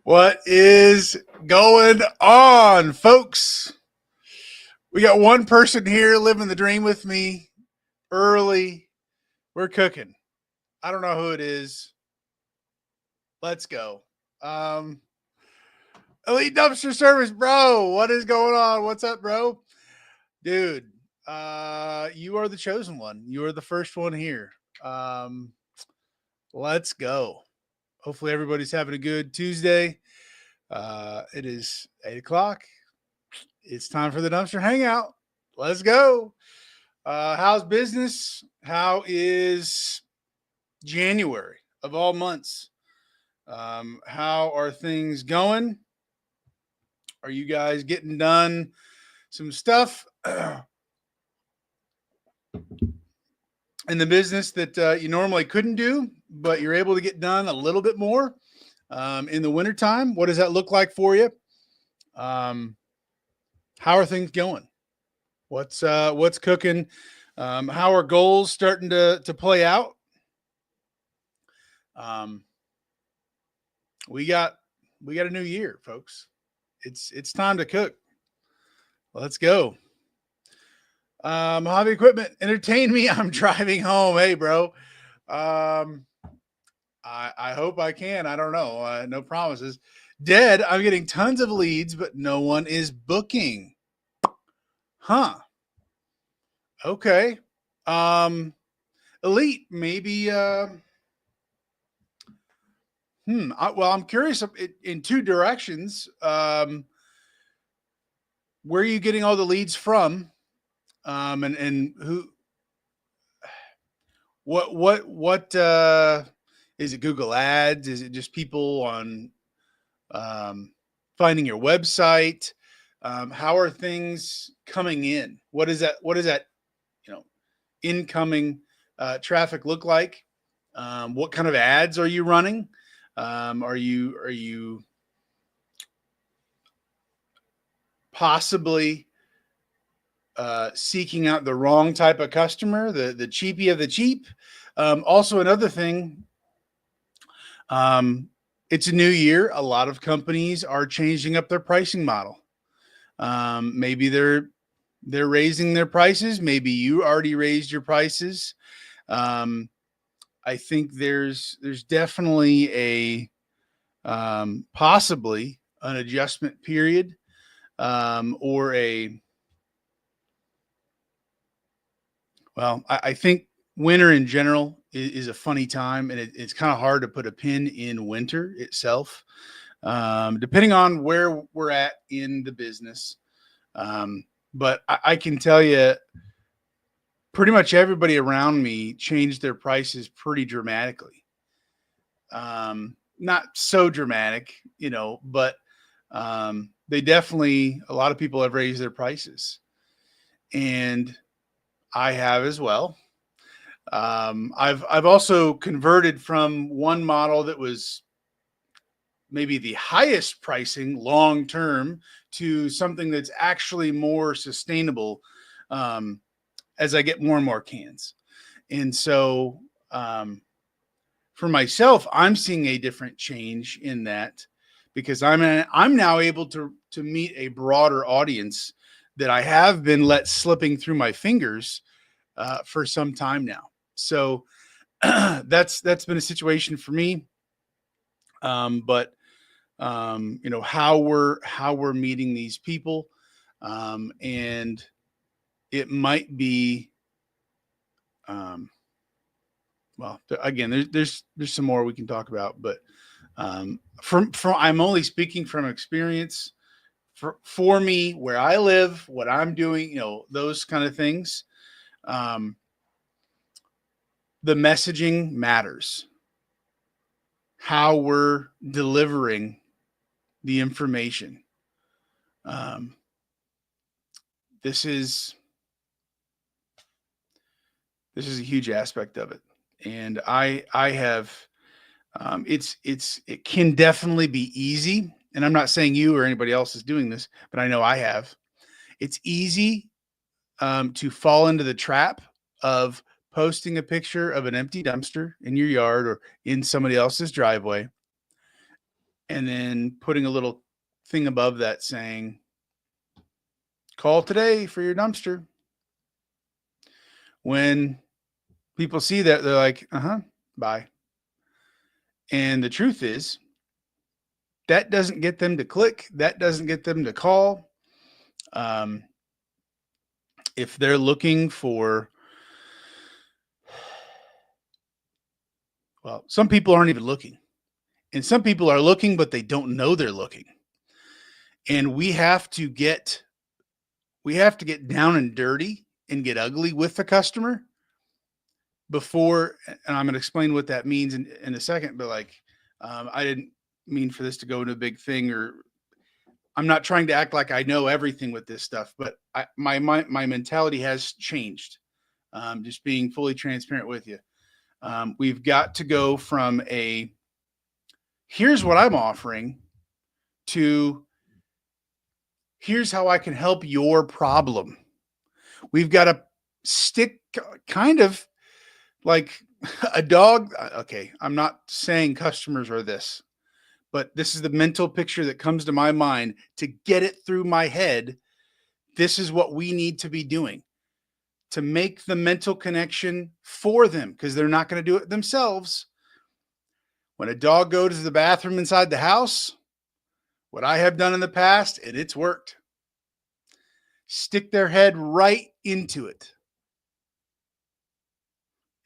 What is going on, folks? We got one person here living the dream with me early. We're cooking. I don't know who it is. Let's go. Um, Elite Dumpster Service, bro. What is going on? What's up, bro? Dude, you are the chosen one. You are the first one here. Um, let's go. Hopefully, everybody's having a good Tuesday. It is 8 o'clock. It's time for the Dumpster Hangout. Let's go. How's business? How is January of all months? How are things going? Are you guys getting done some stuff in the business that you normally couldn't do, but you're able to get done a little bit more in the wintertime? What does that look like for you? How are things going? What's cooking? How are goals starting to play out? We got a new year, folks. It's time to cook. Let's go. Hobby equipment, entertain me. I'm driving home. Hey, bro. I hope I can. I don't know. No promises. Dead. I'm getting tons of leads, but no one is booking. Huh. Okay. Elite, maybe. Well, I'm curious in two directions. Where are you getting all the leads from? And who? What? Is it Google Ads? Is it just people on finding your website? How are things coming in? What is that? What is that? Incoming traffic look like? What kind of ads are you running? Are you possibly seeking out the wrong type of customer, the cheapie of the cheap? Also, another thing, it's a new year. A lot of companies are changing up their pricing model. Maybe they're raising their prices. Maybe you already raised your prices. I think there's definitely a possibly an adjustment period, or I think winter in general is a funny time, and it's kind of hard to put a pin in winter itself, depending on where we're at in the business. But I can tell you, pretty much everybody around me changed their prices pretty dramatically. Not so dramatic, but they definitely, a lot of people have raised their prices, and I have as well. I've also converted from one model that was maybe the highest pricing long term to something that's actually more sustainable, as I get more and more cans. And so for myself, I'm seeing a different change in that, because I'm now able to meet a broader audience that I have been let slipping through my fingers for some time now. So that's been a situation for me. But how we're meeting these people, and it might be, well, again, there's some more we can talk about, but from I'm only speaking from experience. For me, where I live, what I'm doing, those kind of things. The messaging matters. How we're delivering the information. This is a huge aspect of it, and I have. It can definitely be easy, and I'm not saying you or anybody else is doing this, but I know I have. It's easy to fall into the trap of posting a picture of an empty dumpster in your yard or in somebody else's driveway, and then putting a little thing above that saying, call today for your dumpster. When people see that, they're like, bye. And the truth is, that doesn't get them to click. That doesn't get them to call. If they're looking for, well, some people aren't even looking. And some people are looking, but they don't know they're looking. And we have to get down and dirty and get ugly with the customer before, and I'm going to explain what that means in a second, but like, I didn't mean for this to go into a big thing, or I'm not trying to act like I know everything with this stuff, but my mentality has changed. Just being fully transparent with you. We've got to go from here's what I'm offering to here's how I can help your problem. We've got to stick kind of like a dog. Okay, I'm not saying customers are this, but this is the mental picture that comes to my mind to get it through my head. This is what we need to be doing to make the mental connection for them, because they're not going to do it themselves. When a dog goes to the bathroom inside the house, what I have done in the past, and it's worked, stick their head right into it.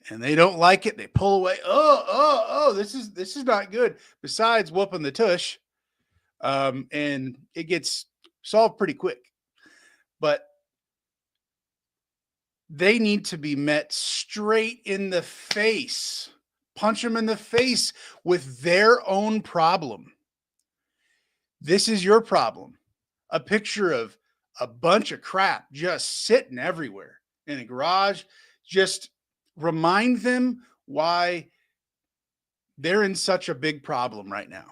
And they don't like it. They pull away. Oh, this is not good. Besides whooping the tush. And it gets solved pretty quick. But they need to be met straight in the face. Punch them in the face with their own problem. This is your problem. A picture of a bunch of crap just sitting everywhere in a garage. Just remind them why they're in such a big problem right now.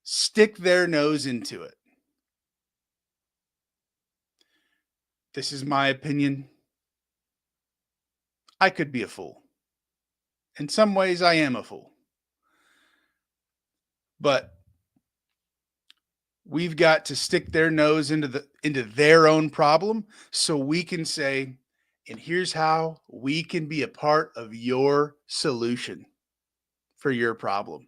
Stick their nose into it. This is my opinion. I could be a fool. In some ways, I am a fool. But we've got to stick their nose into their own problem so we can say, and here's how we can be a part of your solution for your problem.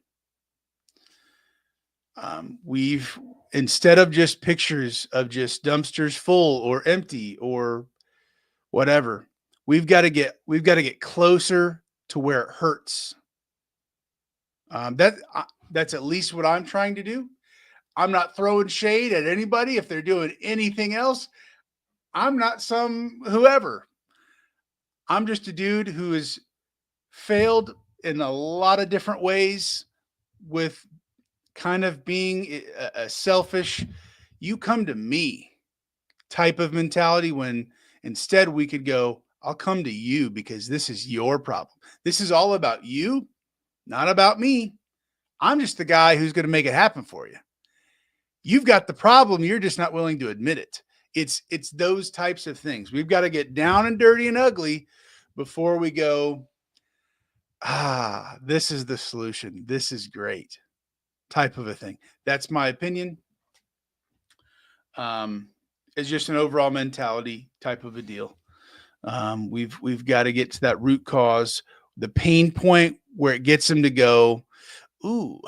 We've, instead of just pictures of just dumpsters full or empty or whatever, we've got to get closer to where it hurts. That's at least what I'm trying to do. I'm not throwing shade at anybody if they're doing anything else. I'm not some whoever. I'm just a dude who has failed in a lot of different ways with kind of being a selfish, you come to me type of mentality, when instead we could go, I'll come to you because this is your problem. This is all about you, not about me. I'm just the guy who's going to make it happen for you. You've got the problem. You're just not willing to admit it. It's those types of things. We've got to get down and dirty and ugly before we go, this is the solution. This is great type of a thing. That's my opinion. It's just an overall mentality type of a deal. We've got to get to that root cause, the pain point where it gets them to go, ooh,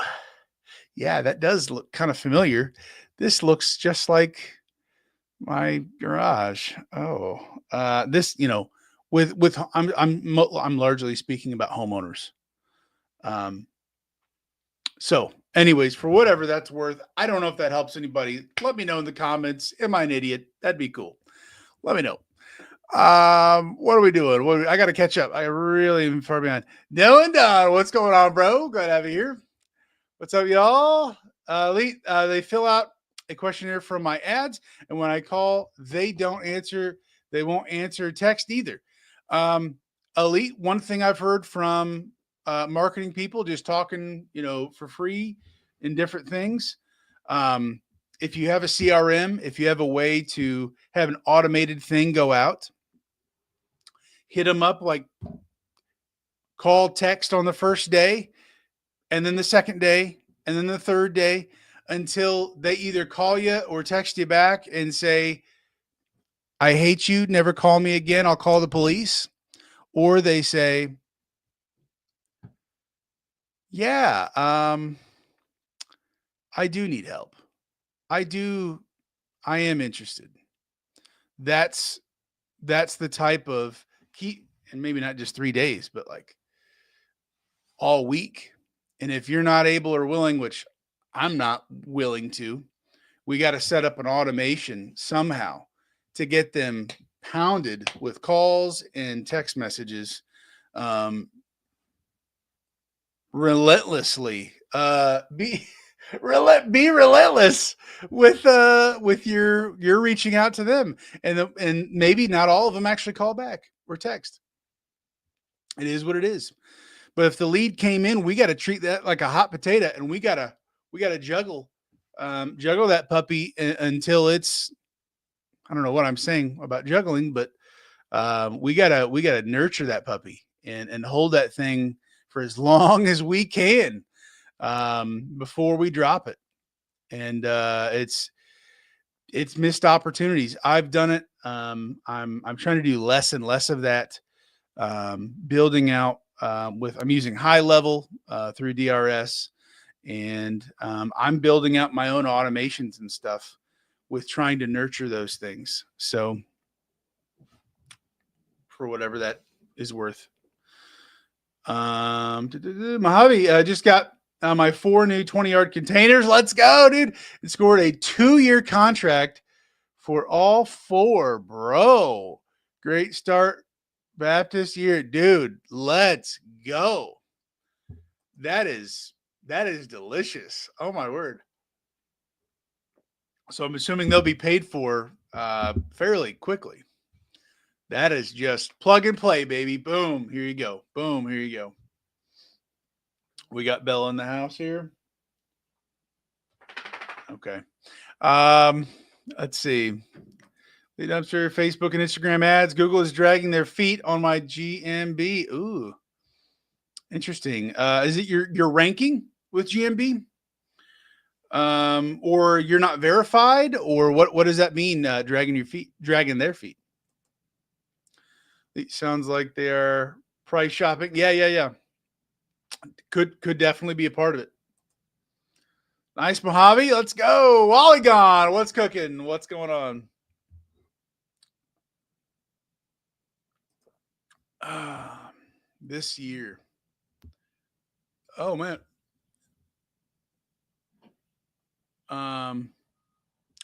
yeah, that does look kind of familiar. This looks just like my garage. Oh, this, with I'm largely speaking about homeowners. So anyways, for whatever that's worth, I don't know if that helps anybody. Let me know in the comments. Am I an idiot? That'd be cool. Let me know. What are we doing? I got to catch up. I really am far behind. Dylan Don, what's going on, bro? Glad to have you here. What's up, y'all? They fill out a questionnaire from my ads, and when I call, they don't answer. They won't answer text either. Elite, one thing I've heard from marketing people just talking, for free in different things. If you have a CRM, if you have a way to have an automated thing go out, hit them up, like call, text on the first day, and then the second day, and then the third day, until they either call you or text you back and say, I hate you, never call me again, I'll call the police. Or they say, yeah, I do need help. I do, I am interested. That's that's the type of key, and maybe not just 3 days, but like all week. And if you're not able or willing, which I'm not willing to, we got to set up an automation somehow to get them pounded with calls and text messages, um, relentlessly. Be be relentless with your reaching out to them, and maybe not all of them actually call back or text. It is what it is. But if the lead came in, we got to treat that like a hot potato, and we gotta juggle that puppy until it's, I don't know what I'm saying about juggling, but we gotta nurture that puppy and hold that thing for as long as we can, before we drop it. And it's missed opportunities. I've done it. I'm trying to do less and less of that. Building out, with I'm using high level through DRS, and I'm building out my own automations and stuff with trying to nurture those things. So for whatever that is worth. Mojave just got my 4 new 20-yard containers. Let's go, dude. And scored a 2-year contract for all 4, bro. Great start, Baptist year, dude. Let's go. That is delicious. Oh my word. So I'm assuming they'll be paid for fairly quickly. That is just plug and play, baby. Boom. Here you go. Boom. Here you go. We got Bella in the house here. Okay. Um, let's see. The Dumpster, Facebook, and Instagram ads. Google is dragging their feet on my GMB. Ooh, interesting. Is it your ranking with GMB? Or you're not verified, or what does that mean? Dragging their feet. It sounds like they are price shopping. Yeah. Could definitely be a part of it. Nice, Mojave. Let's go. Wallygon, what's cooking? What's going on? This year. Oh man.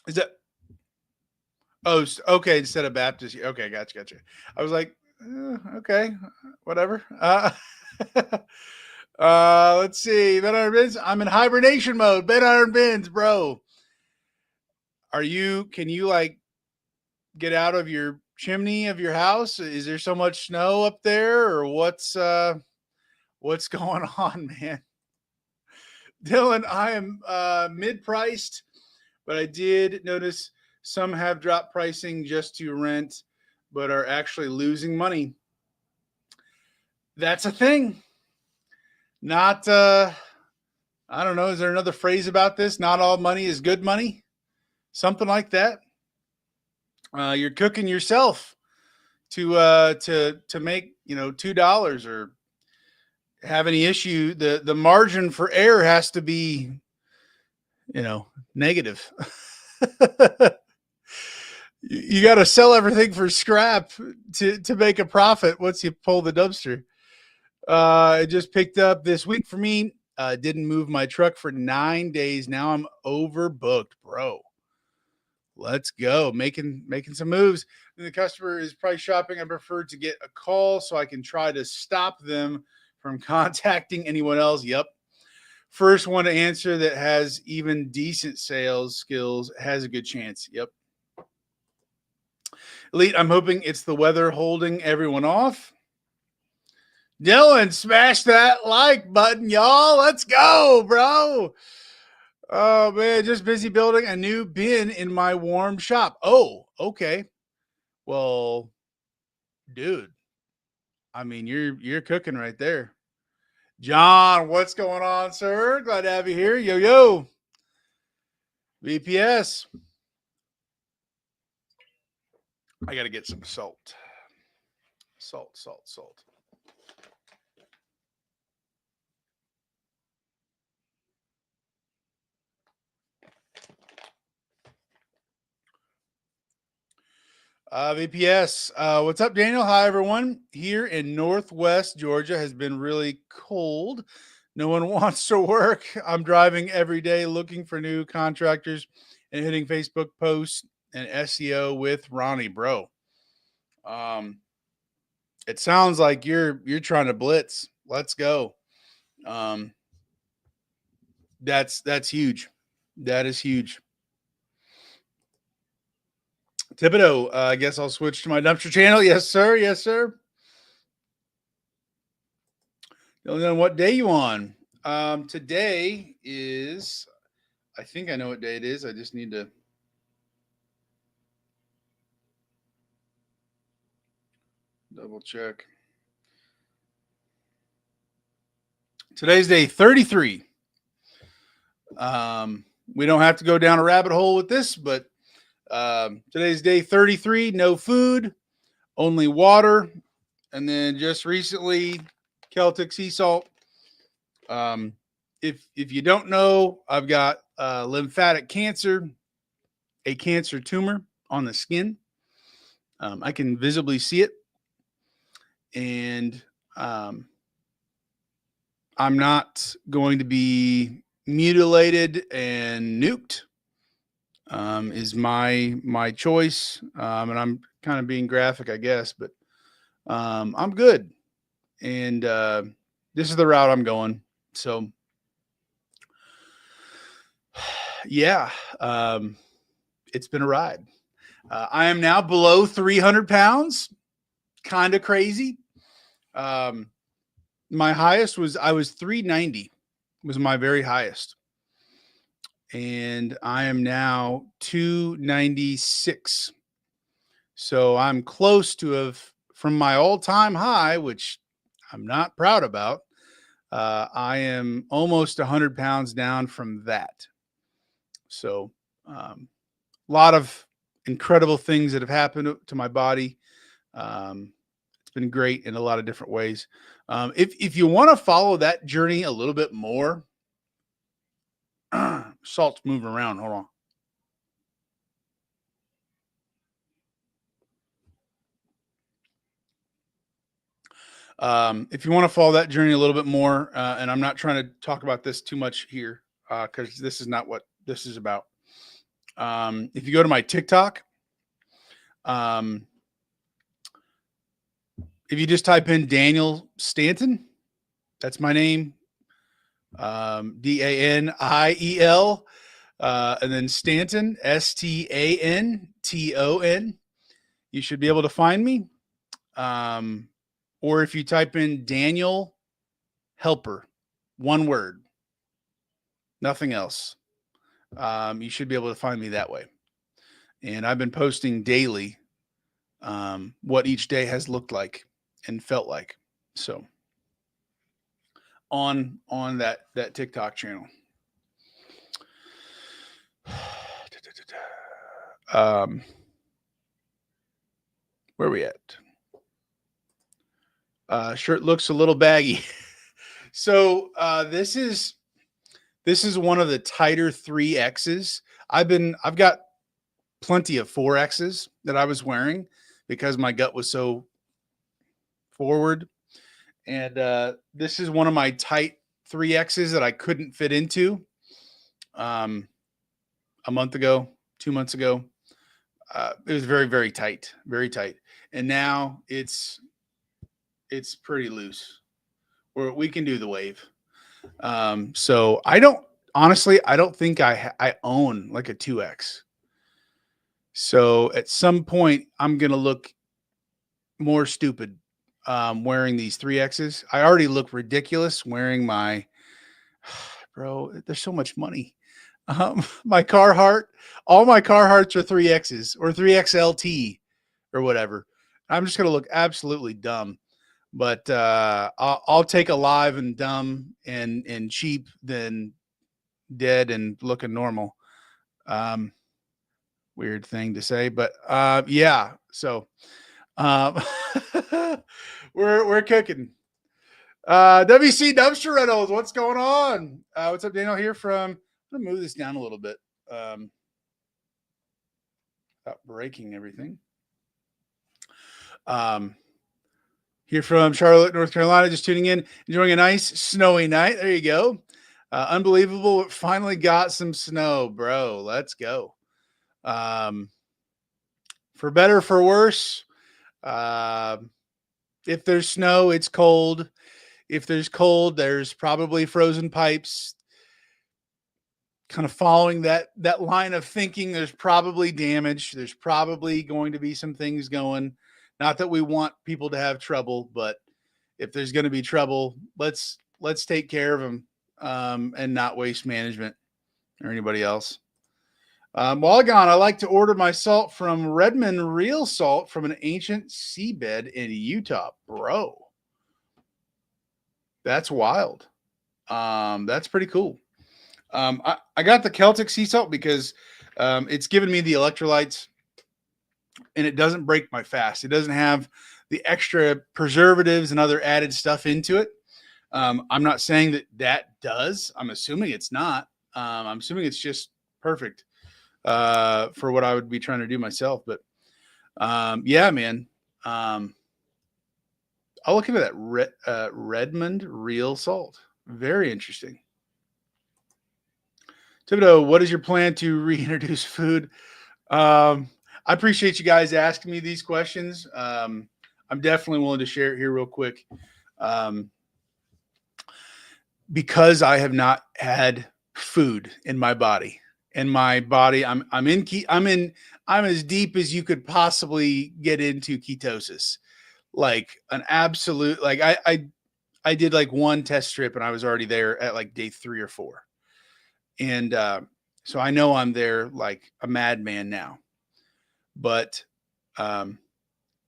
Is that? Oh, okay. Instead of Baptist. Okay, gotcha. I was like, okay, whatever. Let's see. Ben Iron Bins. I'm in hibernation mode. Ben Iron Bins, bro. Can you like get out of your chimney of your house? Is there so much snow up there, or what's going on, man? Dylan, I am mid-priced, but I did notice some have dropped pricing just to rent, but are actually losing money. That's a thing. Not I don't know, is there another phrase about this? Not all money is good money? Something like that. You're cooking yourself to make, $2 or have any issue. The margin for error has to be, negative. You got to sell everything for scrap to make a profit once you pull the dumpster. It just picked up this week for me. Didn't move my truck for 9 days. Now I'm overbooked, bro. Let's go. Making some moves. And the customer is price shopping. I prefer to get a call so I can try to stop them from contacting anyone else. Yep. First one to answer that has even decent sales skills has a good chance. Yep. Elite, I'm hoping it's the weather holding everyone off. Dylan, smash that like button, y'all. Let's go, bro. Oh man, just busy building a new bin in my warm shop. Oh, okay. Well, dude, I mean, you're cooking right there. John, what's going on, sir? Glad to have you here. Yo, yo. VPS. I got to get some salt. Salt. VPS. What's up, Daniel? Hi, everyone. Here in Northwest Georgia has been really cold. No one wants to work. I'm driving every day looking for new contractors and hitting Facebook posts and SEO with Ronnie, bro. It sounds like you're trying to blitz. Let's go. That's huge. That is huge. Thibodeau, I guess I'll switch to my dumpster channel. Yes, sir. Yes, sir. Don't know what day you on. Today is, I think I know what day it is. I just need to double check. Today's day 33. We don't have to go down a rabbit hole with this, but today's day 33. No food, only water, and then just recently Celtic sea salt. If you don't know, I've got lymphatic cancer, a cancer tumor on the skin. I can visibly see it, and I'm not going to be mutilated and nuked. Is my choice, and I'm kind of being graphic, I guess, but I'm good, and this is the route I'm going. So, yeah, it's been a ride. I am now below 300 pounds. Kind of crazy. My highest was, I was 390 was my very highest. And I am now 296. So I'm close to from my all-time high, which I'm not proud about. I am almost 100 pounds down from that. So a lot of incredible things that have happened to my body. It's been great in a lot of different ways. If you want to follow that journey a little bit more, salt's moving around. Hold on. If you want to follow that journey a little bit more, and I'm not trying to talk about this too much here, because this is not what this is about. If you go to my TikTok, if you just type in Daniel Stanton, that's my name, Daniel, and then Stanton, Stanton. You should be able to find me. Or if you type in Daniel Helper, one word, nothing else, you should be able to find me that way. And I've been posting daily what each day has looked like and felt like. So on that TikTok channel. Where are we at? Shirt looks a little baggy. So this is one of the tighter 3Xs. I've got plenty of 4Xs that I was wearing because my gut was so forward. And this is one of my tight 3Xs that I couldn't fit into a month ago, 2 months ago. It was very, very tight, very tight. And now it's pretty loose, or we can do the wave. So I don't think I own like a 2X. So at some point I'm going to look more stupid wearing these 3Xs. I already look ridiculous wearing my, bro, there's so much money. My Carhartt, all my Carhartts are 3Xs or 3XLT or whatever. I'm just going to look absolutely dumb. But I'll take alive and dumb and cheap than dead and looking normal. Um, Weird thing to say, but yeah. So um, we're cooking. WC Dumpster Rentals, what's going on? What's up, Daniel? Here from. I'm gonna move this down a little bit. Without breaking everything. Here from Charlotte, North Carolina, just tuning in, enjoying a nice snowy night. There you go. Unbelievable. Finally got some snow, bro. Let's go. For better, for worse. If there's snow, it's cold. If there's cold, there's probably frozen pipes. Kind of following that line of thinking, there's probably damage. There's probably going to be some things going. Not that we want people to have trouble, but if there's going to be trouble, let's take care of them and not waste management or anybody else. While gone, I like to order my salt from Redmond Real Salt from an ancient seabed in Utah, bro. That's wild. That's pretty cool. I got the Celtic sea salt because it's given me the electrolytes and it doesn't break my fast. It doesn't have the extra preservatives and other added stuff into it. I'm not saying that does. I'm assuming it's not. I'm assuming it's just perfect for what I would be trying to do myself. But yeah, man. I'll look into that Redmond Real Salt. Very interesting. Thibodeau, what is your plan to reintroduce food? I appreciate you guys asking me these questions. I'm definitely willing to share it here real quick. Because I have not had food in my body. In my body, I'm as deep as you could possibly get into ketosis. Like an absolute, like I did like one test strip and I was already there at like day 3 or 4. And so I know I'm there like a madman now. But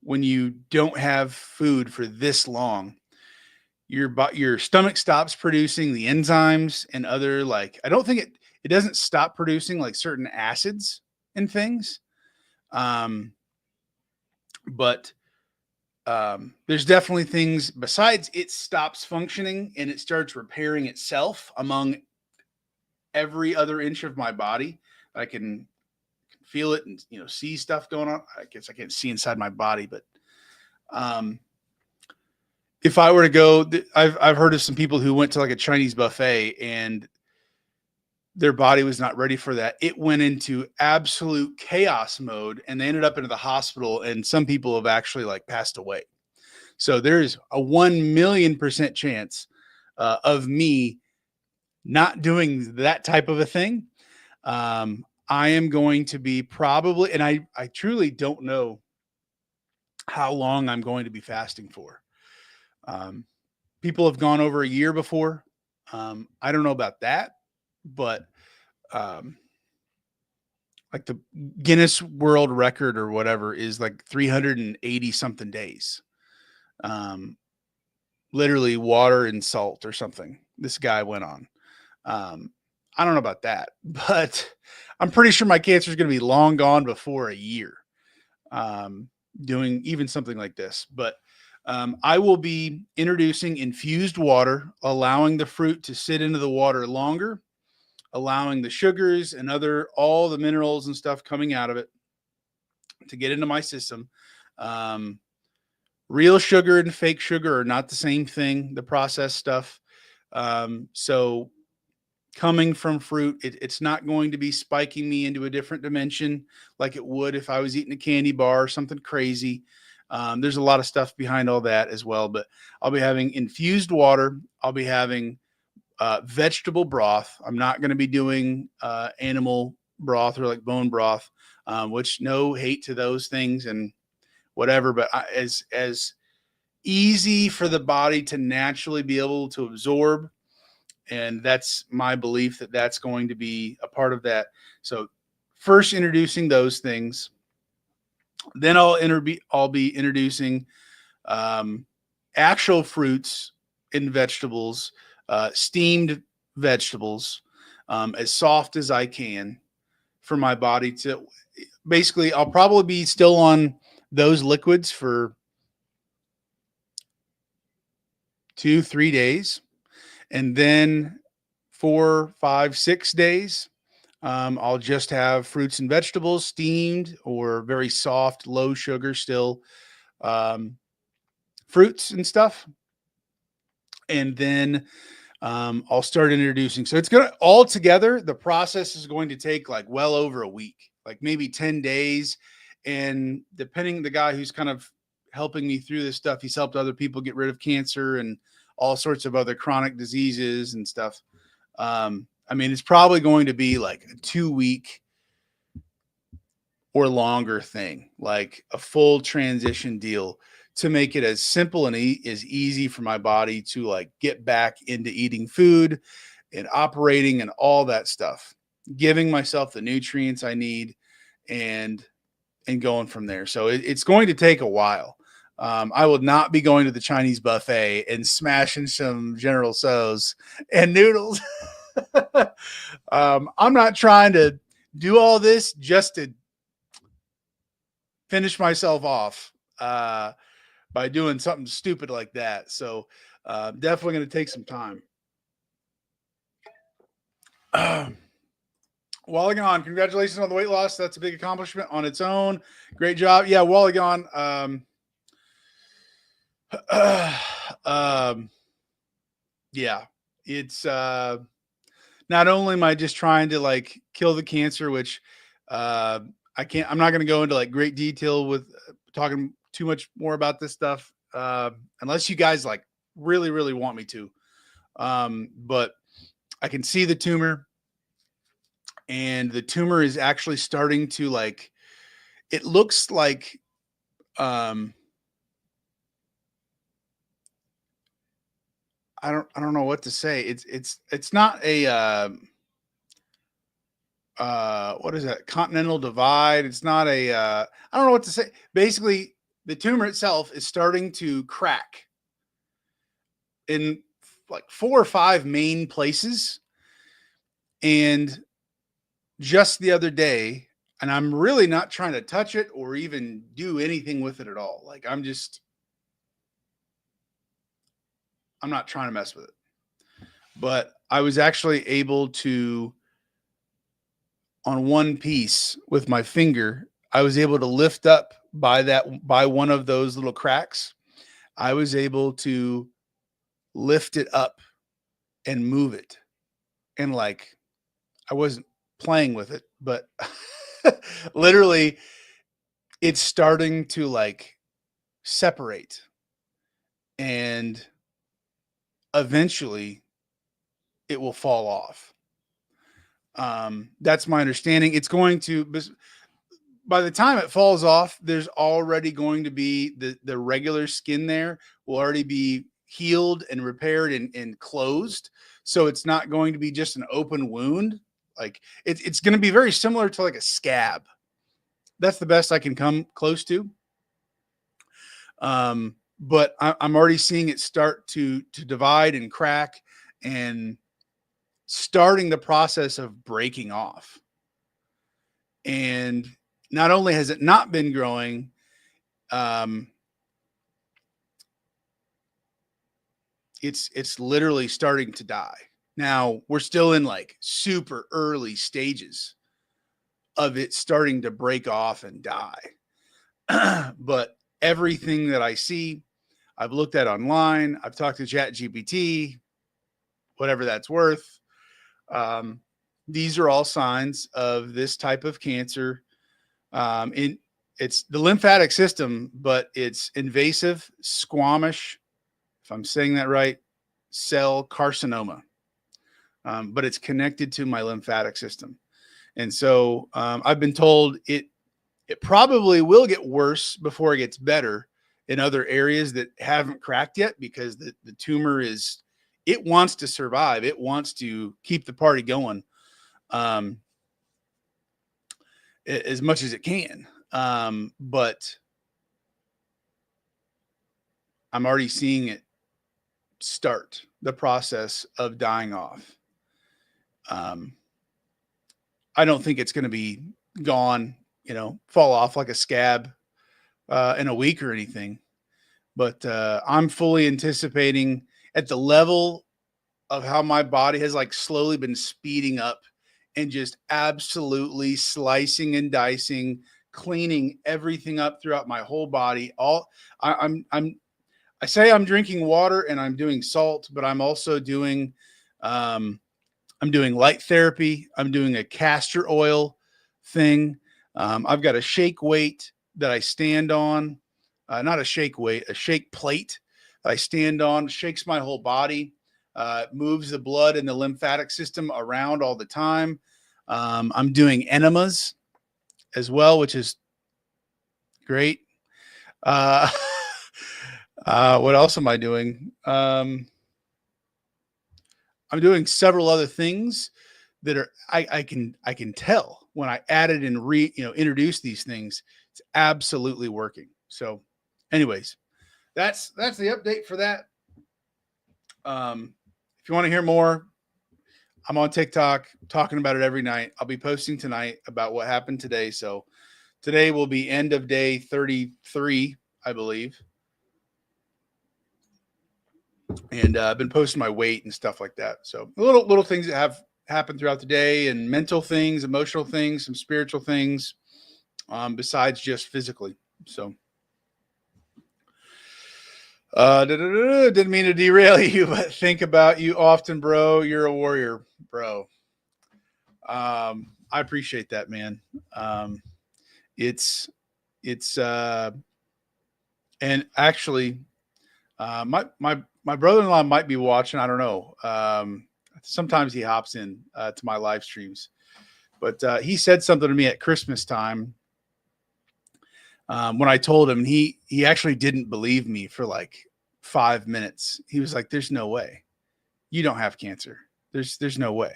when you don't have food for this long, your stomach stops producing the enzymes and other, like, I don't think it doesn't stop producing like certain acids and things. But there's definitely things besides it stops functioning and it starts repairing itself among every other inch of my body. I can feel it and see stuff going on. I guess I can't see inside my body, but if I were to go, I've heard of some people who went to like a Chinese buffet and their body was not ready for that. It went into absolute chaos mode and they ended up into the hospital, and some people have actually like passed away. So there's a 1,000,000% chance of me not doing that type of a thing. I am going to be probably, and I truly don't know how long I'm going to be fasting for. People have gone over a year before. I don't know about that, but like the Guinness World Record or whatever is like 380 something days. Literally water and salt or something. This guy went on. I don't know about that, but I'm pretty sure my cancer is going to be long gone before a year. Doing even something like this, but I will be introducing infused water, allowing the fruit to sit into the water longer, allowing the sugars and all the minerals and stuff coming out of it to get into my system. Real sugar and fake sugar are not the same thing, the processed stuff. So coming from fruit, it's not going to be spiking me into a different dimension like it would if I was eating a candy bar or something crazy. There's a lot of stuff behind all that as well, but I'll be having infused water. I'll be having vegetable broth. I'm not going to be doing animal broth or like bone broth, which no hate to those things and whatever, but as easy for the body to naturally be able to absorb. And that's my belief that that's going to be a part of that. So first introducing those things, then I'll be introducing actual fruits and vegetables, steamed vegetables, as soft as I can for my body to basically, I'll probably be still on those liquids for 2, 3 days. And then 4, 5, 6 days, I'll just have fruits and vegetables steamed or very soft, low sugar still, um, fruits and stuff. And then I'll start introducing. So it's going to all together. The process is going to take like well over a week, like maybe 10 days. And depending the guy who's kind of helping me through this stuff, he's helped other people get rid of cancer and all sorts of other chronic diseases and stuff. I mean, it's probably going to be like a 2 week or longer thing, like a full transition deal to make it as simple and as easy for my body to like get back into eating food and operating and all that stuff, giving myself the nutrients I need and going from there. So it's going to take a while. I will not be going to the Chinese buffet and smashing some General Tso's and noodles. I'm not trying to do all this just to finish myself off by doing something stupid like that. So definitely going to take some time. Walligan, congratulations on the weight loss. That's a big accomplishment on its own. Great job. Yeah, Walligan. Yeah, it's not only am I just trying to like kill the cancer, which I'm not going to go into like great detail with talking too much more about this stuff unless you guys like really, really want me to. But I can see the tumor, and the tumor is actually starting to like, it looks like, I don't know what to say. It's not a, what is that? Continental divide. It's not a, I don't know what to say. Basically the tumor itself is starting to crack in like 4 or 5 main places. And just the other day, and I'm really not trying to touch it or even do anything with it at all. Like I'm not trying to mess with it. But I was actually able to, on one piece with my finger, I was able to lift up by one of those little cracks. I was able to lift it up and move it. And like I wasn't playing with it, but literally it's starting to like separate, and eventually it will fall off. That's my understanding. It's going to, by the time it falls off, there's already going to be the regular skin there will already be healed and repaired and closed. So it's not going to be just an open wound. Like it's going to be very similar to like a scab. That's the best I can come close to. But I'm already seeing it start to divide and crack and starting the process of breaking off. And not only has it not been growing, it's literally starting to die. Now we're still in like super early stages of it starting to break off and die. But everything that I see, I've looked at online, I've talked to ChatGPT, whatever that's worth. These are all signs of this type of cancer. It's the lymphatic system, but it's invasive squamish, if I'm saying that right, cell carcinoma. But it's connected to my lymphatic system. And so I've been told it probably will get worse before it gets better in other areas that haven't cracked yet, because the tumor it wants to survive. It wants to keep the party going as much as it can. But I'm already seeing it start the process of dying off. Um, I don't think it's going to be gone, fall off like a scab in a week or anything. But I'm fully anticipating at the level of how my body has like slowly been speeding up and just absolutely slicing and dicing, cleaning everything up throughout my whole body. I say I'm drinking water and I'm doing salt, but I'm also doing um, I'm doing light therapy. I'm doing a castor oil thing. I've got a shake weight that I stand on, not a shake weight, a shake plate that I stand on, shakes my whole body, moves the blood and the lymphatic system around all the time. I'm doing enemas as well, which is great. Uh, what else am I doing? I'm doing several other things that are I can tell when I added and introduce these things, it's absolutely working. So, anyways, that's the update for that. If you want to hear more, I'm on TikTok talking about it every night. I'll be posting tonight about what happened today. So today will be end of day 33, I believe. And I've been posting my weight and stuff like that. So little things that have happened throughout the day, and mental things, emotional things, some spiritual things, besides just physically. So didn't mean to derail you, but think about you often, bro. You're a warrior, bro. I appreciate that, man. It's and actually, my brother-in-law might be watching. I don't know. Sometimes he hops in to my live streams, but he said something to me at Christmas time when I told him. He actually didn't believe me for like 5 minutes. He was like, "There's no way. You don't have cancer. There's no way.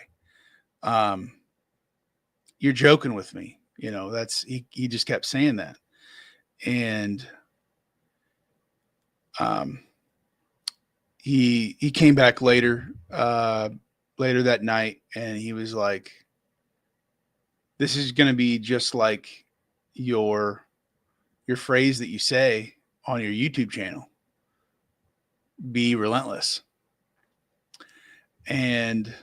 You're joking with me." That's he just kept saying that. And he came back later that night, and he was like, "This is going to be just like your phrase that you say on your YouTube channel. Be relentless." And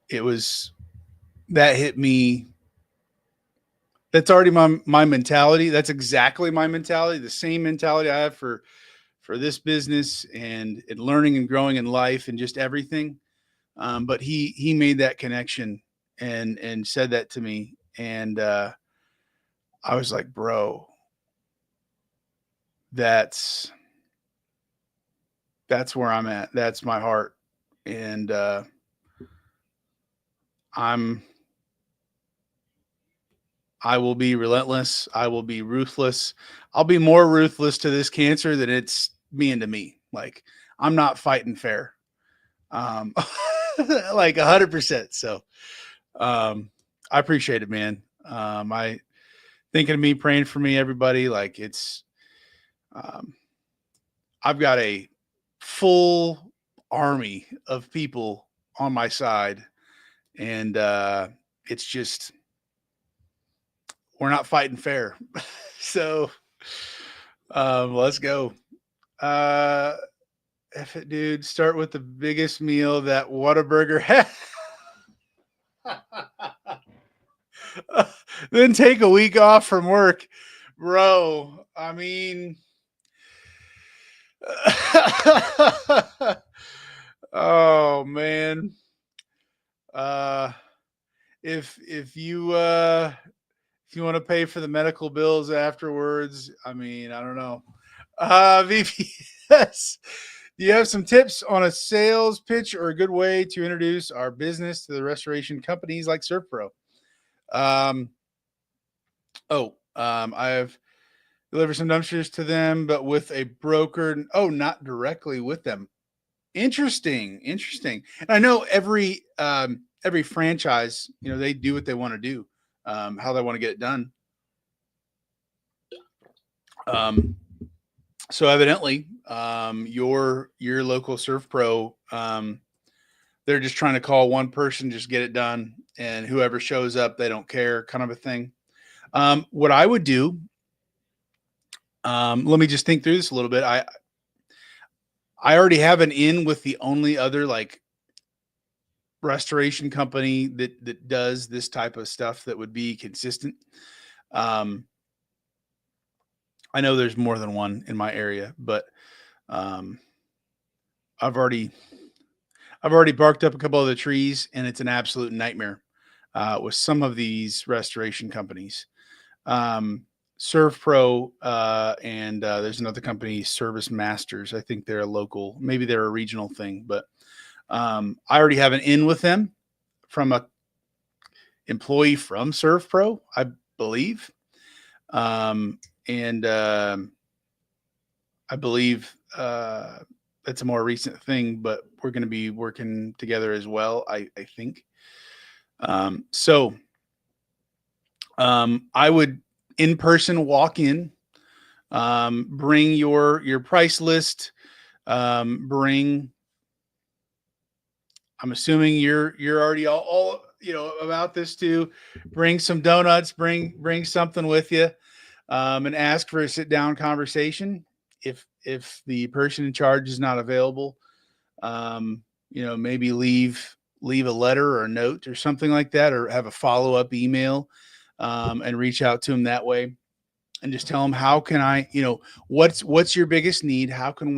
it was that hit me. That's already my mentality. That's exactly my mentality. The same mentality I have for this business and learning and growing in life and just everything. But he made that connection and said that to me. And I was like, bro, that's where I'm at. That's my heart. And I will be relentless. I will be ruthless. I'll be more ruthless to this cancer than it's being to me. Like, I'm not fighting fair. Like 100%. So, I appreciate it, man. I thinking of me, praying for me, everybody. Like, it's, I've got a full army of people on my side, and it's just, we're not fighting fair. So, let's go. If it, dude, start with the biggest meal that Whataburger has. Then take a week off from work, bro. I mean, oh man. Uh, if you want to pay for the medical bills afterwards, I mean, I don't know. VPS, do you have some tips on a sales pitch or a good way to introduce our business to the restoration companies like SurfPro? I have delivered some dumpsters to them, but with a broker. Oh, not directly with them. Interesting. And I know every franchise, they do what they want to do, how they want to get it done. Um, so evidently, your local Surf Pro, they're just trying to call one person, just get it done, and whoever shows up, they don't care, kind of a thing. What I would do, let me just think through this a little bit. I already have an in with the only other like restoration company that does this type of stuff that would be consistent. Um, I know there's more than one in my area, but um, I've already I've already barked up a couple of the trees, and it's an absolute nightmare with some of these restoration companies. Um, Serve Pro and there's another company, Service Masters. I think they're a local, maybe they're a regional thing, but I already have an in with them from a employee from Serve Pro, I believe. And I believe that's a more recent thing, but we're going to be working together as well, I think. So I would in person walk in, bring your price list, bring. I'm assuming you're already all about this too. Bring some donuts. Bring something with you, and ask for a sit down conversation. If the person in charge is not available, maybe leave a letter or a note or something like that, or have a follow up email, and reach out to them that way, and just tell them how can I, what's your biggest need? How can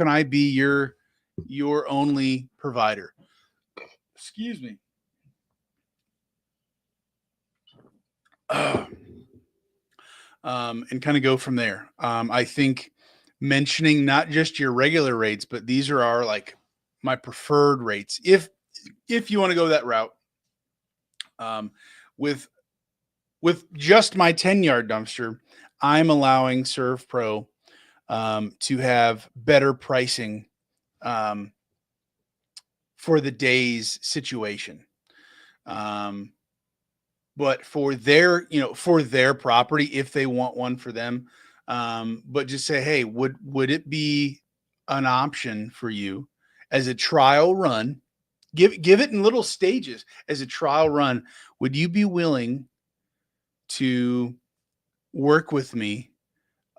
I be your only provider? Excuse me. And kind of go from there. I think mentioning not just your regular rates, but these are our like my preferred rates. If you want to go that route, um, with just my 10-yard dumpster, I'm allowing Serve Pro to have better pricing um, for the day's situation. Um, but for their property, if they want one for them, but just say, hey, would it be an option for you as a trial run? Give it in little stages as a trial run. Would you be willing to work with me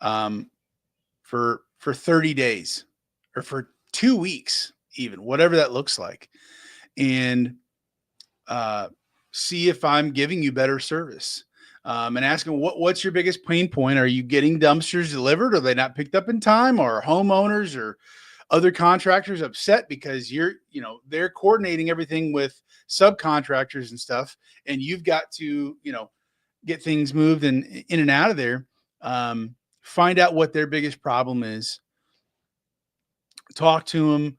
um, for 30 days or for 2 weeks, even whatever that looks like, and uh, see if I'm giving you better service. And ask them what's your biggest pain point? Are you getting dumpsters delivered? Are they not picked up in time? Or homeowners or other contractors upset because they're coordinating everything with subcontractors and stuff, and you've got to get things moved and in and out of there. Find out what their biggest problem is, talk to them,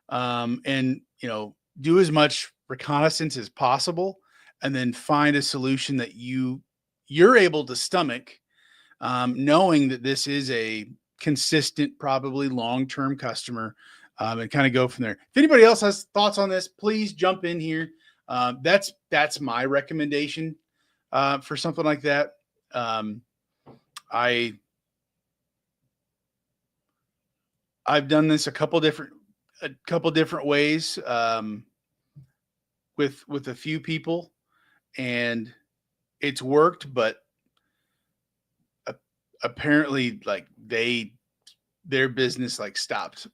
and do as much reconnaissance as possible, and then find a solution that you're able to stomach, knowing that this is a consistent, probably long-term customer, and kind of go from there. If anybody else has thoughts on this, please jump in here. That's my recommendation for something like that. I I've done this a couple different ways, with a few people, and it's worked, but apparently like their business like stopped.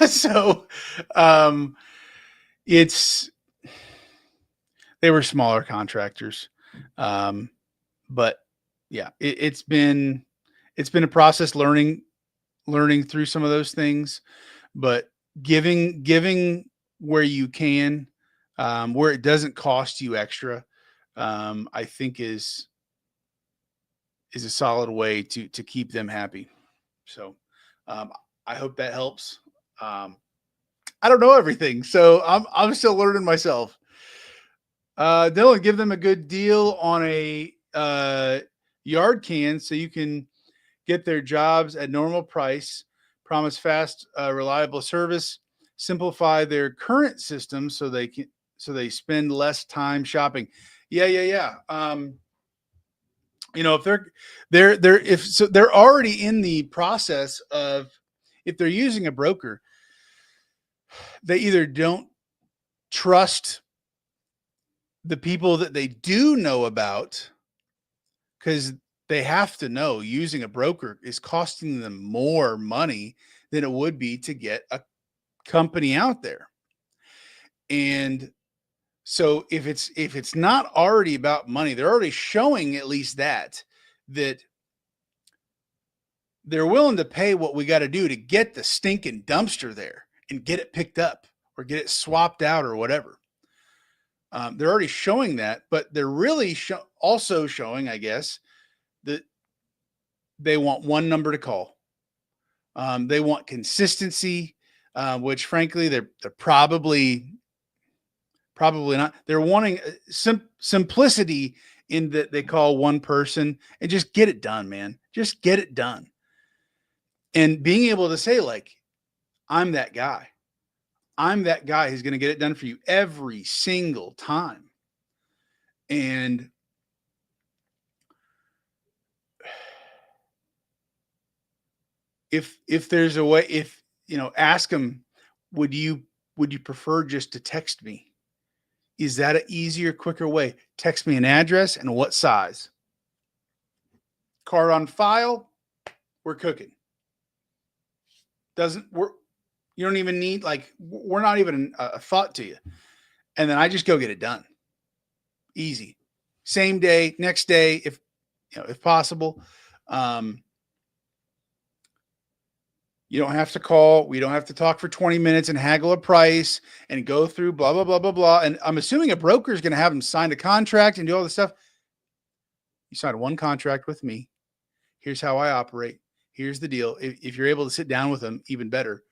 So um it's they were smaller contractors. Um but yeah, it's been a process learning through some of those things, but giving where you can, where it doesn't cost you extra, I think is a solid way to keep them happy. So um, I hope that helps. Um, I don't know everything, so I'm still learning myself. Dylan, give them a good deal on a yard can so you can get their jobs at normal price. Promise fast, reliable service. Simplify their current system so they spend less time shopping. Yeah. If they're if so they're already in the process of, if they're using a broker, they either don't trust the people that they do know about, because they have to know using a broker is costing them more money than it would be to get a company out there. And so if it's not already about money, they're already showing at least that they're willing to pay what we got to do to get the stinking dumpster there and get it picked up or get it swapped out or whatever. They're already showing that, but they're really also showing, I guess, that they want one number to call. They want consistency, which frankly they're probably not. They're wanting simplicity in that they call one person and just get it done, man. Just get it done. And being able to say, like, I'm that guy. I'm that guy who's going to get it done for you every single time. And if there's a way, ask them, would you prefer just to text me? Is that an easier, quicker way? Text me an address and what size. Card on file, we're cooking. You don't even need, we're not even a thought to you. And then I just go get it done. Easy. Same day, next day, if possible. You don't have to call. We don't have to talk for 20 minutes and haggle a price and go through blah, blah, blah, blah, blah. And I'm assuming a broker is going to have them sign a contract and do all this stuff. You signed one contract with me. Here's how I operate. Here's the deal. If you're able to sit down with them, even better.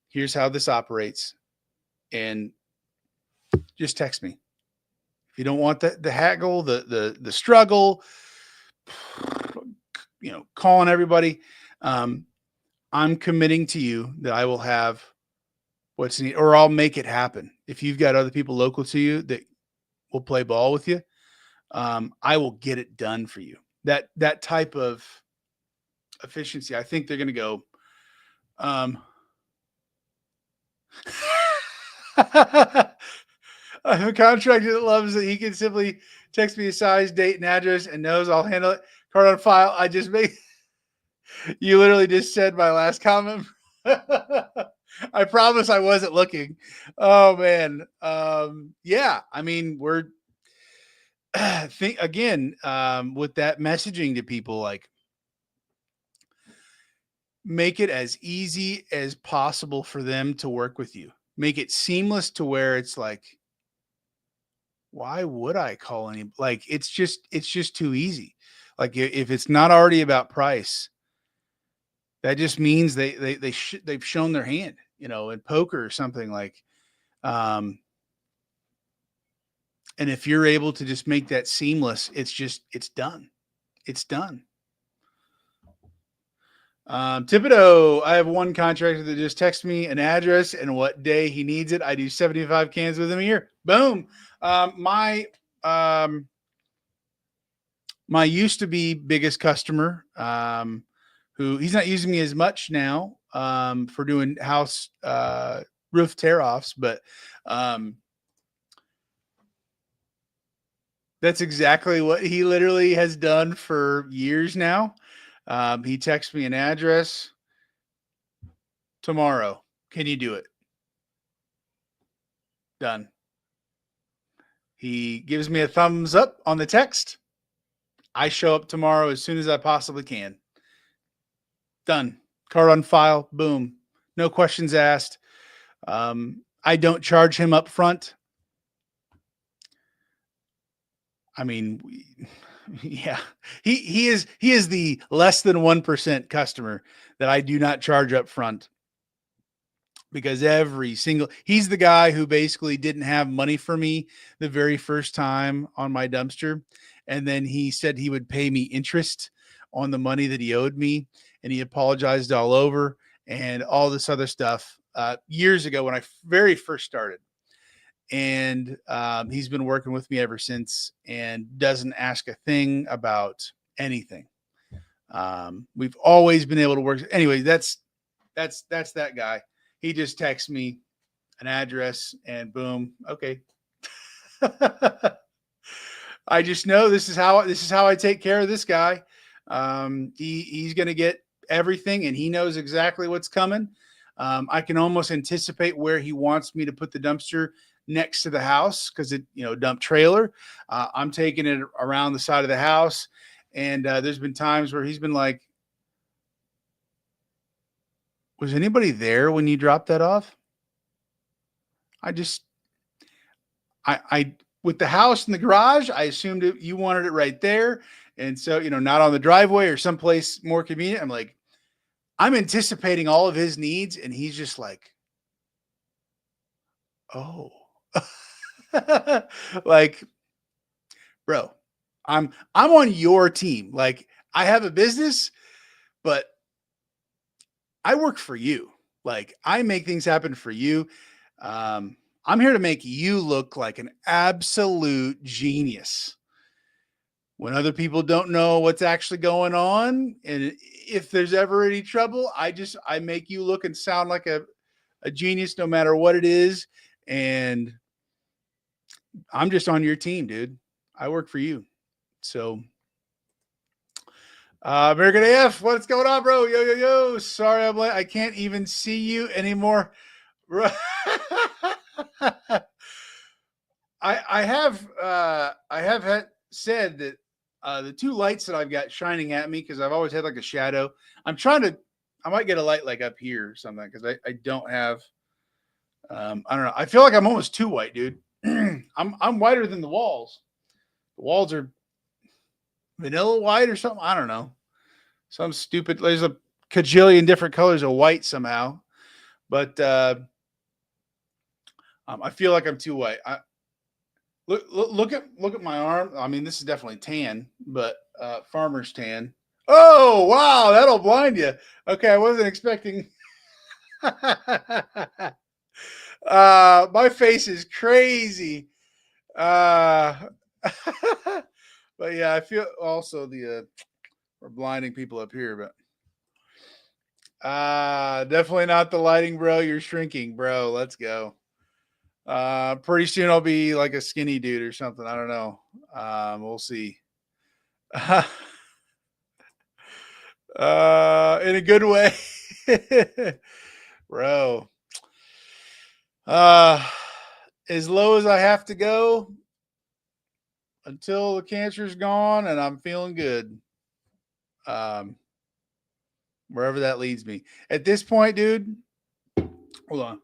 Here's how this operates. And just text me. If you don't want the haggle, the struggle, calling everybody, I'm committing to you that I will have what's needed, or I'll make it happen. If you've got other people local to you that will play ball with you, I will get it done for you. That type of efficiency, I think they're going to go. I have a contractor that loves that he can simply text me a size, date, and address and knows I'll handle it. Card on file. I just make. You literally just said my last comment. I promise I wasn't looking. Oh man. Yeah. I mean, we're think again, with that messaging to people, like, make it as easy as possible for them to work with you. Make it seamless to where it's like, why would I call any? Like, it's just too easy. Like, if it's not already about price, that just means they've shown their hand, in poker or something, like, and if you're able to just make that seamless, it's done. It's done. Thibodeau, I have one contractor that just texts me an address and what day he needs it. I do 75 cans with him a year. Boom. My used to be biggest customer, who he's not using me as much now, for doing house, roof tear offs, but, that's exactly what he literally has done for years now. He texts me an address. Tomorrow, can you do it? Done. He gives me a thumbs up on the text. I show up tomorrow as soon as I possibly can. Done. Card on file. Boom. No questions asked. I don't charge him up front. I mean, yeah, he is the less than 1% customer that I do not charge up front, because he's the guy who basically didn't have money for me the very first time on my dumpster. And then he said he would pay me interest on the money that he owed me. And he apologized all over and all this other stuff, years ago when I very first started. And he's been working with me ever since, and doesn't ask a thing about anything. We've always been able to work. Anyway, that's that guy. He just texts me an address and boom, okay. I just know this is how I take care of this guy. He's going to get everything, and he knows exactly what's coming. I can almost anticipate where he wants me to put the dumpster next to the house, because it, dump trailer. I'm taking it around the side of the house, and there's been times where he's been like, "Was anybody there when you dropped that off?" I just, I with the house in the garage, I assumed you wanted it right there. And so, not on the driveway or someplace more convenient. I'm like, I'm anticipating all of his needs. And he's just like, oh, like, bro, I'm on your team. Like, I have a business, but I work for you. Like, I make things happen for you. I'm here to make you look like an absolute genius. When other people don't know what's actually going on, and if there's ever any trouble, I make you look and sound like a genius no matter what it is. And I'm just on your team, dude. I work for you. So American AF, what's going on, bro? Yo, yo, yo. Sorry I'm late. I can't even see you anymore. I have said that the two lights that I've got shining at me, because I've always had like a shadow. I might get a light like up here or something, because I don't have. I don't know. I feel like I'm almost too white, dude. I'm whiter than the walls. The walls are vanilla white or something. I don't know. Some stupid. There's a cajillion different colors of white somehow, but I feel like I'm too white. Look at my arm. I mean, this is definitely tan, but farmer's tan. Oh wow, that'll blind you. Okay, I wasn't expecting. My face is crazy. But yeah, I feel also we're blinding people up here, but definitely not the lighting, bro. You're shrinking, bro. Let's go. Pretty soon I'll be like a skinny dude or something. I don't know. We'll see. In a good way. Bro. As low as I have to go until the cancer's gone and I'm feeling good. Wherever that leads me. At this point, dude, hold on.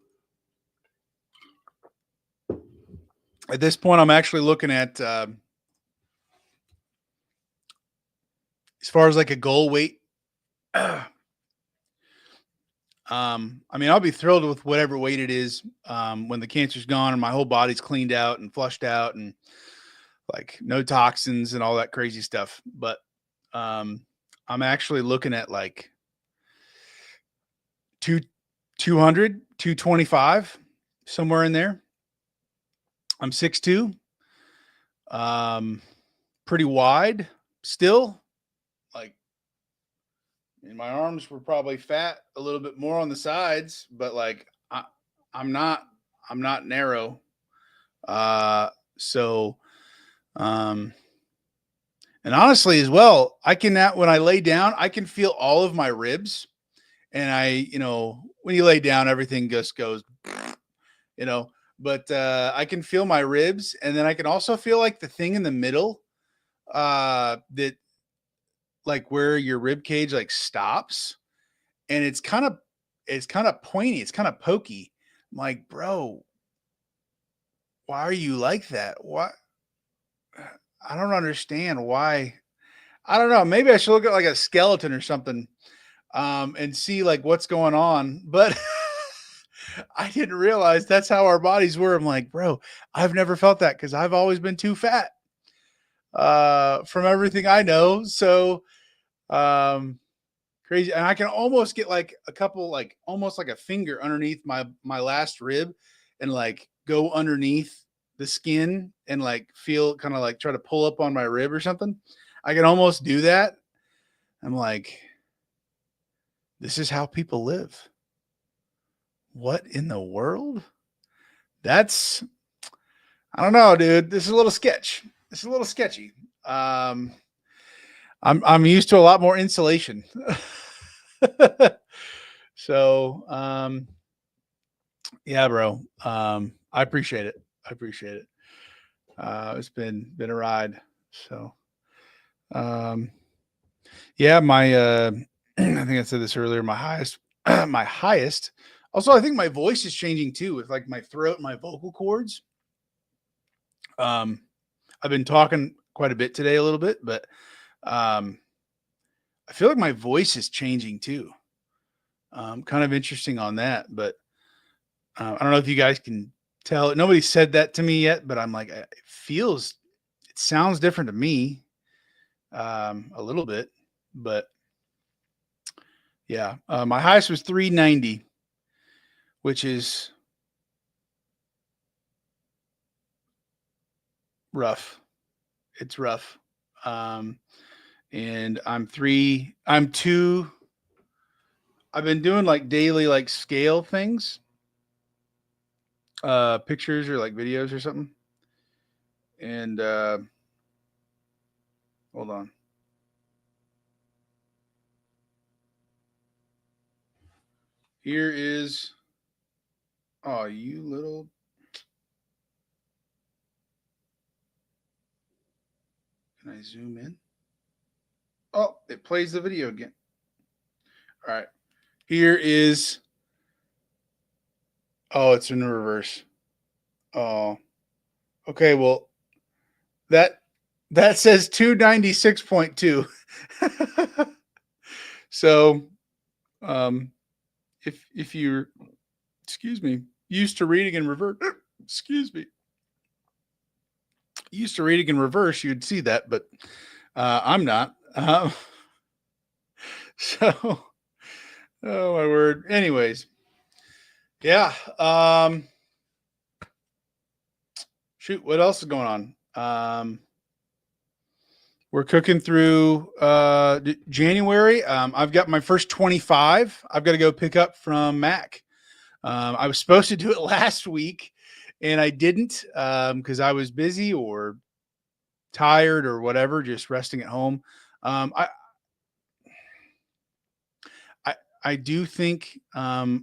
At this point, I'm actually looking at as far as like a goal weight. I mean, I'll be thrilled with whatever weight it is when the cancer's gone and my whole body's cleaned out and flushed out and like no toxins and all that crazy stuff. But I'm actually looking at like 200, 225, somewhere in there. I'm 6'2", pretty wide still. Like, and my arms were probably fat a little bit more on the sides, but like I'm not narrow. So, and honestly as well, when I lay down, I can feel all of my ribs, and when you lay down, everything just goes, but I can feel my ribs, and then I can also feel like the thing in the middle, that like where your rib cage like stops, and it's kind of pointy, it's kind of pokey. I'm like, bro, why are you like that? What? I don't understand why. I don't know. Maybe I should look at like a skeleton or something, and see like what's going on. But I didn't realize that's how our bodies were. I'm like, bro, I've never felt that because I've always been too fat, from everything I know. So, crazy. And I can almost get like a couple, like almost like a finger underneath my last rib, and like go underneath the skin and like feel kind of like try to pull up on my rib or something. I can almost do that. I'm like, this is how people live. What in the world? That's, I don't know, dude. This is a little sketch. This is a little sketchy. I'm used to a lot more insulation. So, yeah, bro. I appreciate it. I appreciate it. It's been a ride. So, um, yeah, my I think I said this earlier. My highest, my highest. Also, I think my voice is changing too, with like my throat, and my vocal cords. Um, I've been talking quite a bit today, a little bit, but um, I feel like my voice is changing too. Kind of interesting on that, but I don't know if you guys can tell. Nobody said that to me yet, but I'm like, it sounds different to me, a little bit, but yeah. My highest was 390, which is rough. It's rough. Um, and I'm two. I've been doing like daily, like scale things, pictures or like videos or something. And, hold on. Here is, oh, you little, can I zoom in? Oh, it plays the video again. All right. Here is, oh, it's in reverse. Oh, okay. Well, that, that says 296.2. So, um, if you're, excuse me, used to reading in reverse, excuse me, used to reading in reverse, you'd see that, but I'm not. So, oh my word. Anyways, yeah. Shoot, what else is going on? We're cooking through January. I've got my first 25. I've got to go pick up from Mac. I was supposed to do it last week, and I didn't because I was busy or tired or whatever, just resting at home. Um, I, I do think I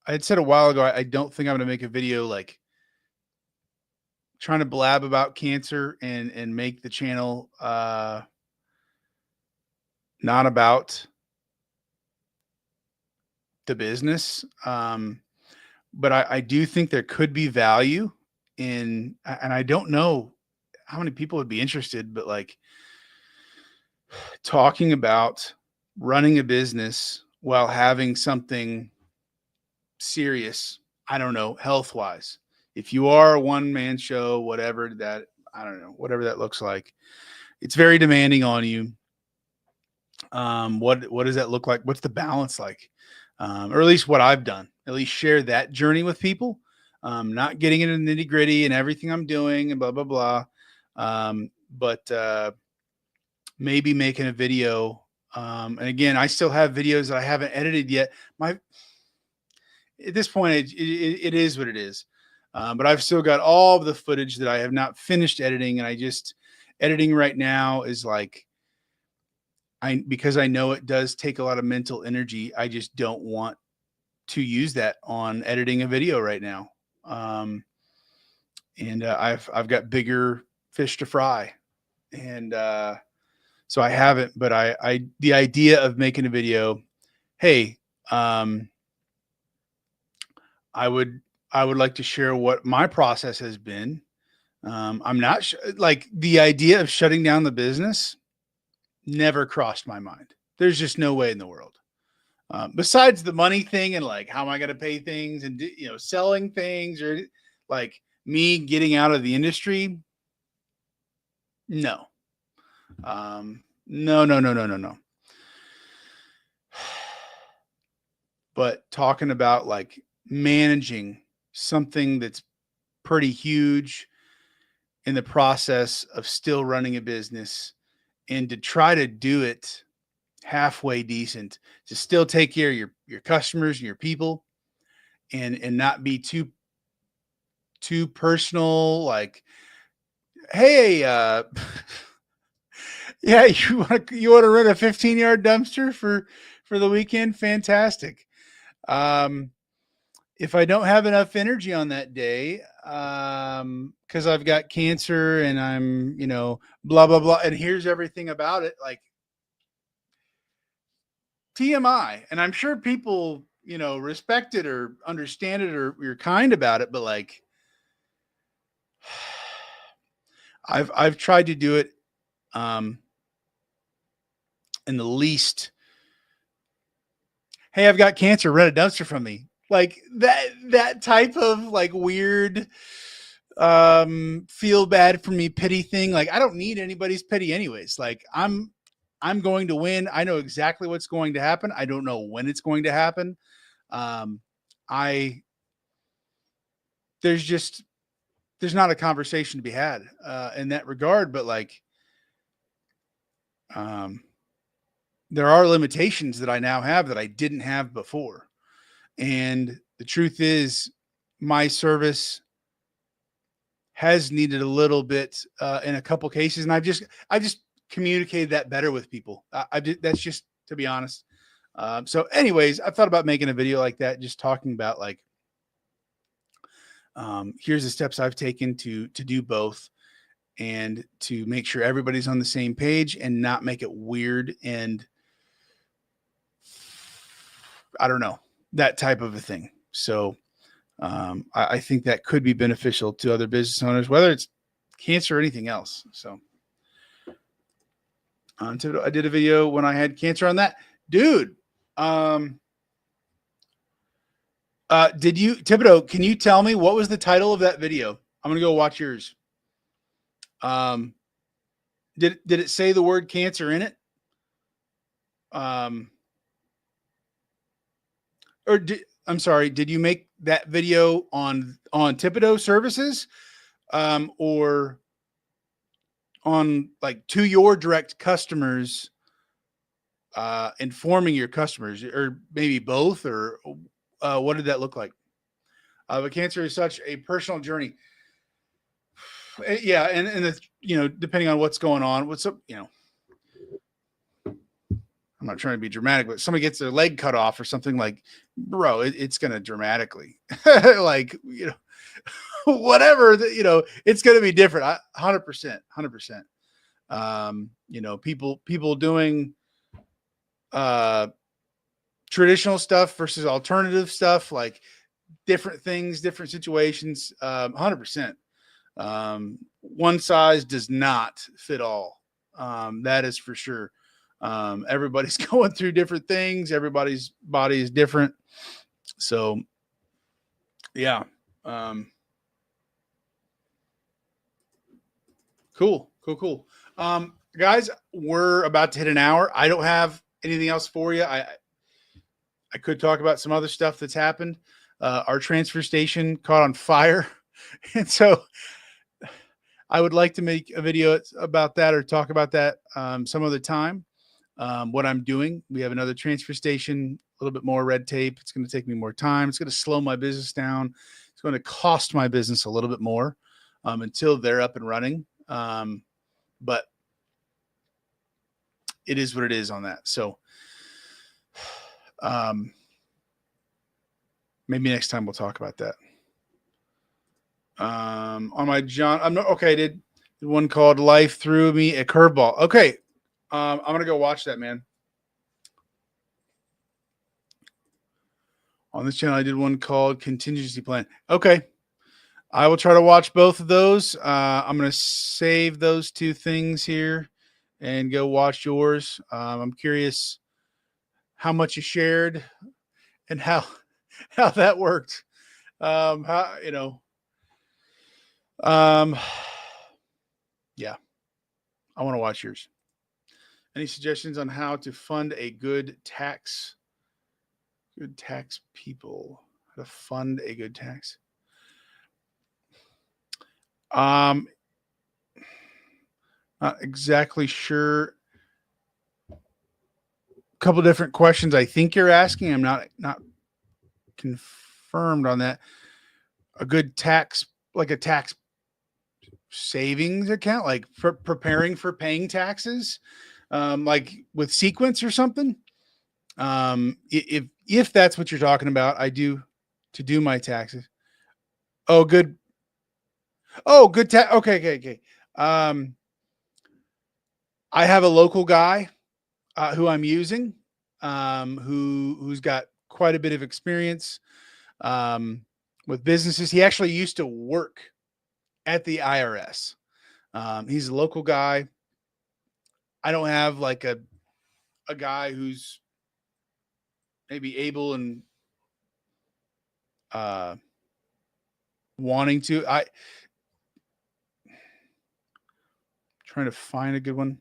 had said a while ago I don't think I'm going to make a video like trying to blab about cancer and make the channel not about the business. But I do think there could be value in, and I don't know how many people would be interested, but like talking about running a business while having something serious, I don't know, health wise. If you are a one man show, whatever that, I don't know, whatever that looks like, it's very demanding on you. What does that look like? What's the balance like? Or at least what I've done, at least share that journey with people. Not getting into the nitty gritty and everything I'm doing and blah, blah, blah. But maybe making a video. And again, I still have videos that I haven't edited yet. At this point, it is what it is. But I've still got all of the footage that I have not finished editing. And editing right now is like, because I know it does take a lot of mental energy. I just don't want to use that on editing a video right now. And I've got bigger fish to fry, and so I haven't. But the idea of making a video, hey, I would like to share what my process has been. I'm not like the idea of shutting down the business never crossed my mind. There's just no way in the world. Besides the money thing and like how am I going to pay things and selling things or like me getting out of the industry, no. No. But talking about like managing something that's pretty huge in the process of still running a business, and to try to do it halfway decent, to still take care of your customers and your people, and not be too personal, like, hey, yeah, you want to rent a 15-yard dumpster for the weekend? Fantastic. Um, if I don't have enough energy on that day, because I've got cancer and I'm, blah blah blah, and here's everything about it, like TMI, and I'm sure people, respect it or understand it or you're kind about it, but like, I've tried to do it um in the least. Hey, I've got cancer, rent a dumpster from me. Like that type of like weird feel bad for me pity thing. Like, I don't need anybody's pity anyways. Like, I'm going to win. I know exactly what's going to happen. I don't know when it's going to happen. Um I there's just there's not a conversation to be had in that regard, but like, um there are limitations that I now have that I didn't have before. And the truth is, my service has needed a little bit in a couple cases, and I just communicated that better with people. That's just, to be honest. So, anyways, I thought about making a video like that, just talking about like, here's the steps I've taken to do both, and to make sure everybody's on the same page and not make it weird and, I don't know, that type of a thing. So I think that could be beneficial to other business owners, whether it's cancer or anything else. So I did a video when I had cancer on that, dude. Did you, Thibodeau? Can you tell me what was the title of that video? I'm gonna go watch yours. Did it say the word cancer in it? I'm sorry, did you make that video on Thibodeau services, or on like to your direct customers, informing your customers, or maybe both, or what did that look like? But cancer is such a personal journey. Yeah, and the, depending on what's going on, what's up, I'm not trying to be dramatic, but somebody gets their leg cut off or something, like, bro, it's gonna dramatically, like, whatever, it's gonna be different. 100%. People doing traditional stuff versus alternative stuff, like different things, different situations. 100%. One size does not fit all. That is for sure. Everybody's going through different things. Everybody's body is different. So yeah. Cool. Guys, we're about to hit an hour. I don't have anything else for you. I could talk about some other stuff that's happened. Our transfer station caught on fire. And so I would like to make a video about that, or talk about that some other time. What I'm doing, we have another transfer station, a little bit more red tape. It's going to take me more time. It's going to slow my business down. It's going to cost my business a little bit more until they're up and running. But it is what it is on that. So maybe next time we'll talk about that. On my John, I'm not okay. I did one called "Life Threw Me a Curveball." Okay, I'm gonna go watch that, man. On this channel, I did one called "Contingency Plan." Okay, I will try to watch both of those. I'm gonna save those two things here and go watch yours. I'm curious how much you shared and how that worked. How, yeah, I want to watch yours. Any suggestions on how to fund a good tax people? How to fund a good tax? Um, Not exactly sure. A couple different questions I think you're asking. I'm not confirmed on that. A good tax, like a tax savings account, like for preparing for paying taxes, like with Sequence or something. If that's what you're talking about, I do to do my taxes. Oh, good. Oh, good. Okay, okay, okay. Um, I have a local guy who I'm using, who's got quite a bit of experience with businesses. He actually used to work at the IRS. He's a local guy. I don't have like a guy who's maybe able and uh, wanting to. I trying to find a good one.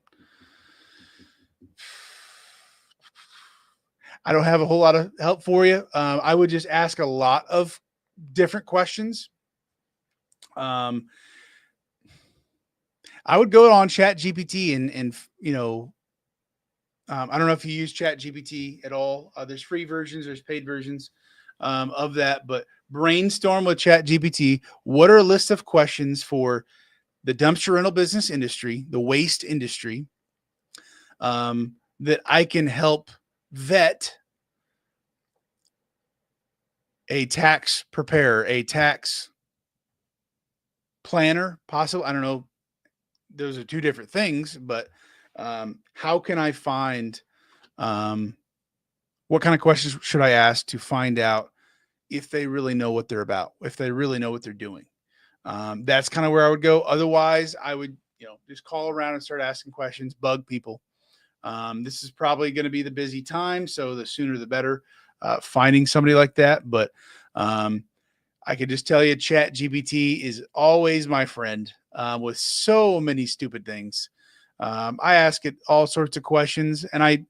I don't have a whole lot of help for you. I would just ask a lot of different questions. Um, I would go on Chat GPT and I don't know if you use Chat GPT at all. There's free versions, there's paid versions of that, but brainstorm with Chat GPT. What are a list of questions for the dumpster rental business industry, the waste industry, that I can help vet a tax preparer, a tax planner, possible. I don't know. Those are two different things, but how can I find um, what kind of questions should I ask to find out if they really know what they're about, if they really know what they're doing? That's kind of where I would go. Otherwise, I would, just call around and start asking questions, bug people. This is probably going to be the busy time, so the sooner the better. Finding somebody like that, but I could just tell you, Chat GPT is always my friend with so many stupid things. I ask it all sorts of questions, and I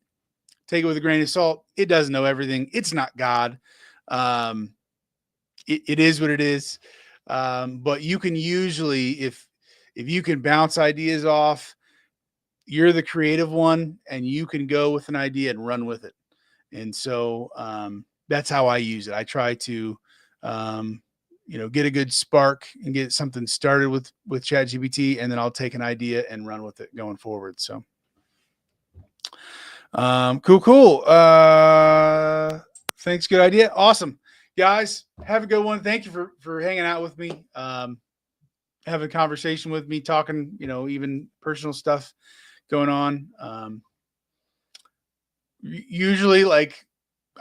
take it with a grain of salt. It doesn't know everything. It's not God. Um, it is what it is. But you can usually, if you can bounce ideas off, you're the creative one, and you can go with an idea and run with it. And so that's how I use it. I try to, get a good spark and get something started with ChatGPT, and then I'll take an idea and run with it going forward. So, cool. Thanks. Good idea. Awesome, guys. Have a good one. Thank you for hanging out with me. Having a conversation with me, talking, even personal stuff going on. Usually, like,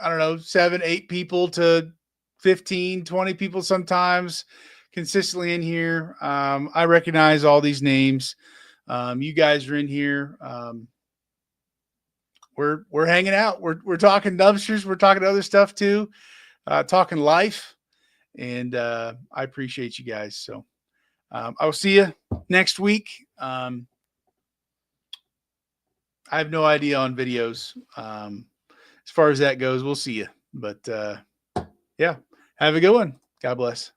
I don't know, 7, 8 people to 15, 20 people sometimes consistently in here. I recognize all these names. You guys are in here. We're hanging out. We're talking dumpsters. We're talking other stuff too. Talking life, and I appreciate you guys. So I will see you next week. I have no idea on videos. As far as that goes, we'll see you. But yeah, have a good one. God bless.